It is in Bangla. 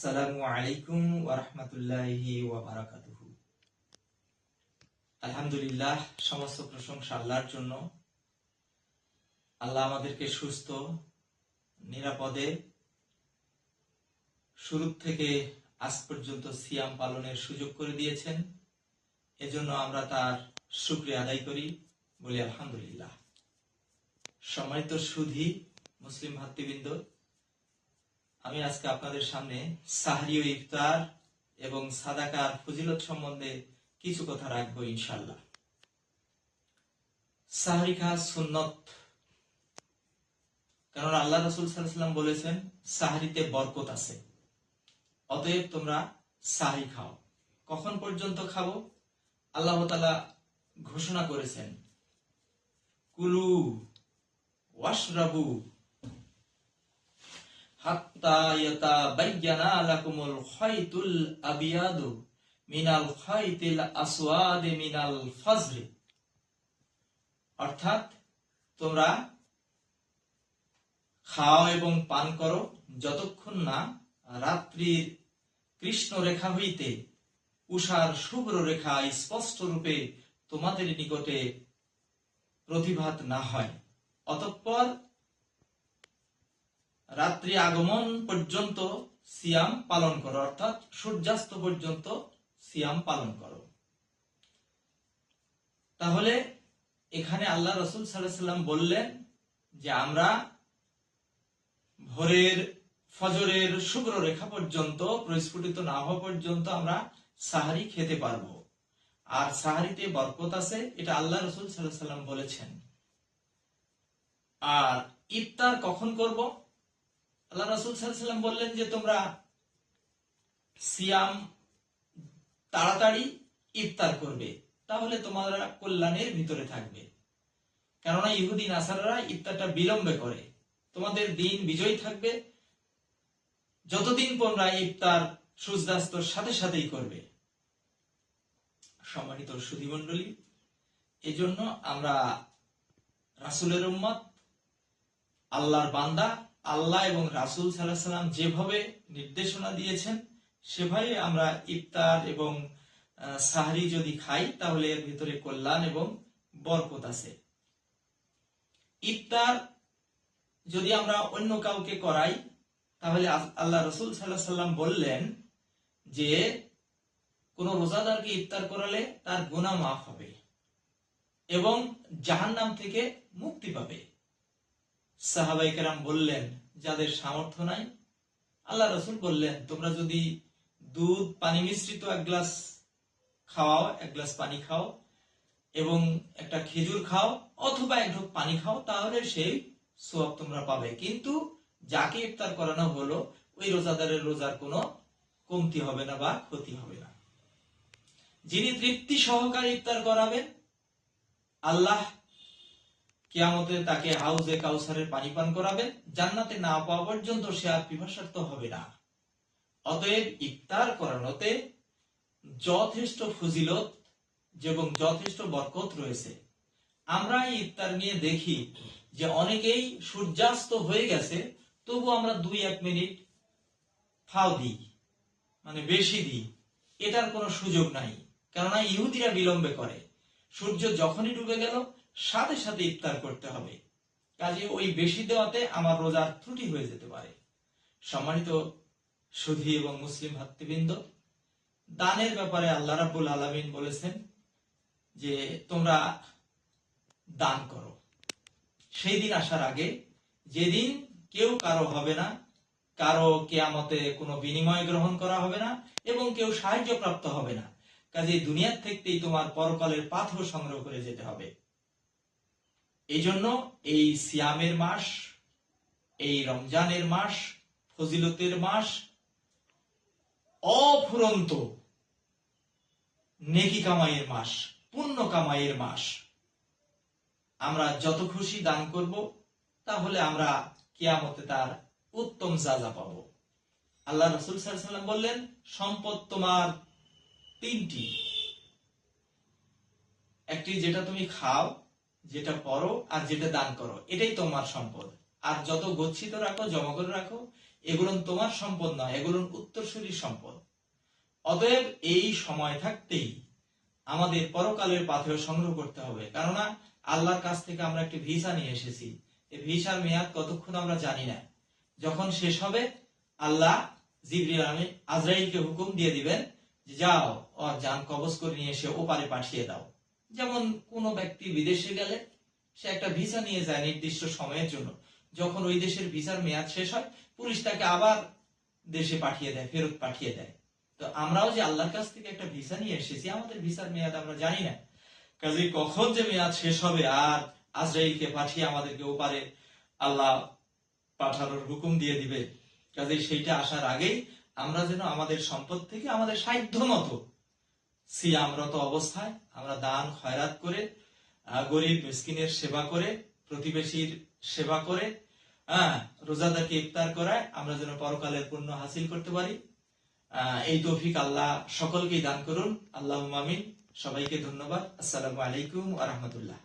আসসালামু আলাইকুম ওয়া রাহমাতুল্লাহি ওয়া বারাকাতুহু। আলহামদুলিল্লাহ, সমস্ত প্রশংসা আল্লাহর জন্য। আল্লাহ আমাদেরকে সুস্থ নিরাপদে শুরু থেকে আজ পর্যন্ত সিয়াম পালনের সুযোগ করে দিয়েছেন। এজন্য আমরা তার শুকরিয়া আদায় করি, বলি আলহামদুলিল্লাহ। সম্মানিত সুধী মুসলিম ভাতৃবৃন্দ, আমি আজকে আপনাদের সামনে সাহরি ও ইফতার এবং সাদাকার ফজিলত সম্বন্ধে কিছু কথা রাখবো ইনশাআল্লাহ। সাহরি খাওয়া সুন্নত, কারণ আল্লাহ রাসূল সাল্লাল্লাহু আলাইহি ওয়াসাল্লাম বলেছেন সাহরিতে বরকত আছে। অতএব তোমরা সাহরি খাও। কখন পর্যন্ত খাবো? আল্লাহ তাআলা ঘোষণা করেছেন, কুলু ওয়াশরাবু হাত্তা ইয়াতাবায়্যানা লাকুমুল খায়তুল আবিয়াদু মিনাল খায়তিল আসওয়াদি মিনাল ফাজর। অর্থাৎ তোমরা খাও এবং পান করো যতক্ষণ না রাত্রির কৃষ্ণ রেখা হইতে উষার শুভ্র রেখা স্পষ্ট রূপে তোমাদের নিকটে প্রতিভাত না হয়। অতঃপর রাত্রি আগমন পর্যন্ত সিয়াম পালন করো, অর্থাৎ সূর্যাস্ত পর্যন্ত সিয়াম পালন করো। তাহলে এখানে আল্লাহ রাসূল সাল্লাল্লাহু আলাইহি ওয়াসাল্লাম বললেন যে আমরা ভোরের ফজরের শুভ্র রেখা পর্যন্ত, প্রস্ফুটিত না হওয়া পর্যন্ত আমরা সাহারি খেতে পারবো। আর সাহারিতে বরকত আছে, এটা আল্লাহ রাসূল সাল্লাল্লাহু আলাইহি ওয়াসাল্লাম বলেছেন। আর ইফতার কখন করব? আল্লাহ রাসূল সাল্লাল্লাহু আলাইহি ওয়াসাল্লাম বললেন যে তোমরা সিয়াম তাড়াতাড়ি ইফতার করবে, তাহলে তোমরা কল্যাণের ভিতরে থাকবে। কেননা ইহুদি নাসারারা ইফতারটা বিলম্বে করে। তোমাদের দিন বিজয় থাকবে যতদিন তোমরা ইফতার সূর্যাস্তর সাথে সাথেই করবে। সম্মানিত সুধী মণ্ডলী, এজন্য আমরা রাসূলের উম্মত, আল্লাহর বান্দা, আল্লাহ এবং রাসূল সাল্লাল্লাহু আলাইহি ওয়াসাল্লাম যেভাবে নির্দেশনা দিয়েছেন সেভাবে আমরা ইফতার এবং সাহরি যদি খাই তাহলে এর ভিতরে কল্যাণ এবং বরকত আছে। ইফতার যদি আমরা অন্য কাউকে করাই তাহলে আল্লাহ রাসূল সাল্লাল্লাহু আলাইহি ওয়াসাল্লাম বললেন যে কোন রোজাদারকে ইফতার করালে তার গুনাহ মাফ হবে এবং জাহান্নাম থেকে মুক্তি পাবে। সাহাবায়ে কেরাম বললেন যাদের সামর্থ্য নাই, আল্লাহ রাসূল বললেন তোমরা যদি দুধ পানি মিশ্রিত এক গ্লাস খাওয়াও, এক গ্লাস পানি খাও এবং একটা খেজুর খাও অথবা এক ঢোক পানি খাও, তাহলে সেই সওয়াব তোমরা পাবে। কিন্তু যাকে ইফতার করানো হলো ওই রোজাদারের রোজার কোনো কমতি হবে না বা ক্ষতি হবে না। যিনি তৃপ্তি সহকারে ইফতার করাবেন, আল্লাহ কিয়ামতে তাকে হাউজে কাউসারের পানি পান করাবেন, জান্নাতে না পাওয়া পর্যন্ত সে আর পিপাসার্ত হবে না। অতএব ইফতার করানোতে যথেষ্ট ফজিলত এবং যথেষ্ট বরকত রয়েছে। আমরা ইফতার নিয়ে দেখি যে অনেকেই সূর্যাস্ত হয়ে গেছে তবু আমরা 2-1 মিনিট ফাও দিই, মানে বেশি দিই। এটার কোনো সুযোগ নাই, কেননা ইহুদিরা বিলম্বে করে। সূর্য যখনই ডুবে গেল সাথে সাথে ইফতার করতে হবে। কাজে ওই বেশি দেওয়াতে আমার রোজার ত্রুটি হয়ে যেতে পারে। সম্মানিত সুধী এবং মুসলিম ভাতৃবৃন্দ, দানের ব্যাপারে আল্লাহ রাব্বুল আলামিন বলেছেন যে তোমরা দান করো সেই দিন আসার আগে, যেদিন কেউ কারো হবে না, কারো কিয়ামতে কোনো বিনিময় গ্রহণ করা হবে না এবং কেউ সাহায্য প্রাপ্ত হবে না। কাজে দুনিয়ার থেকেই তোমার পরকালের পাথর সংগ্রহ করে যেতে হবে। এই জন্য এই সিয়ামের মাস, এই রমজানের মাস, ফজিলতের মাস, অফুরন্ত নেকি কামাইয়ের মাস, পুণ্য কামাইয়ের মাস। আমরা যত খুশি দান করব তাহলে আমরা কিয়ামতে তার উত্তম সাজা পাবো। আল্লাহ রাসূল সাল্লাল্লাহু আলাইহি ওয়াসাল্লাম বললেন সম্পদ তোমার 3টি। একটি যেটা তুমি খাও, যেটা পরো আর যেটা দান করো, এটাই তোমার সম্পদ। আর যত গচ্ছিত রাখো, জমা করে রাখো, এগুলো তোমার সম্পদ নয়, এগুলো উত্তরসূরির সম্পদ। অতএব এই সময় থাকতেই আমাদের পরকালের পাথেয় সংগ্রহ করতে হবে, কেননা আল্লাহর কাছ থেকে আমরা একটি ভিসা নিয়ে এসেছি। এই ভিসার মেয়াদ কতক্ষণ আমরা জানি না। যখন শেষ হবে আল্লাহ জিবরিল আমিন আজরাইলকে হুকুম দিয়ে দিবেন যে যাও ওর জান কবজ করে নিয়ে এসে ওপারে পাঠিয়ে দাও। যেমন কোনো ব্যক্তি বিদেশে গেলে সে একটা ভিসা নিয়ে যায় নির্দিষ্ট সময়ের জন্য, যখন ওই দেশের ভিসার মেয়াদ শেষ হয় পুলিশ তাকে আবার দেশে পাঠিয়ে দেয়, ফেরত পাঠিয়ে দেয়। তো আমরাও যে আল্লাহর কাছ থেকে একটা ভিসা নিয়ে এসেছি, আমাদের ভিসার মেয়াদ আমরা জানি না। কাজে কখন যে মেয়াদ শেষ হবে আর আজরাইলকে পাঠিয়ে আমাদেরকে ওপারে আল্লাহ পাঠানোর হুকুম দিয়ে দিবে, কাজে সেইটা আসার আগেই আমরা যেন আমাদের সম্পদ থেকে আমাদের সাধ্য মতো সিয়ামরত অবস্থায় আমরা দান খয়রাত করে, গরিব মিসকিনের সেবা করে, প্রতিবেশীর সেবা করে, রোজাদারকে ইফতার করায় আমরা যেন পরকালের পুণ্য হাসিল করতে পারি। এই তৌফিক আল্লাহ সকলকেই দান করুন। আল্লাহুম্মা আমিন। সবাইকে ধন্যবাদ। আসসালামু আলাইকুম ওয়া রাহমাতুল্লাহ।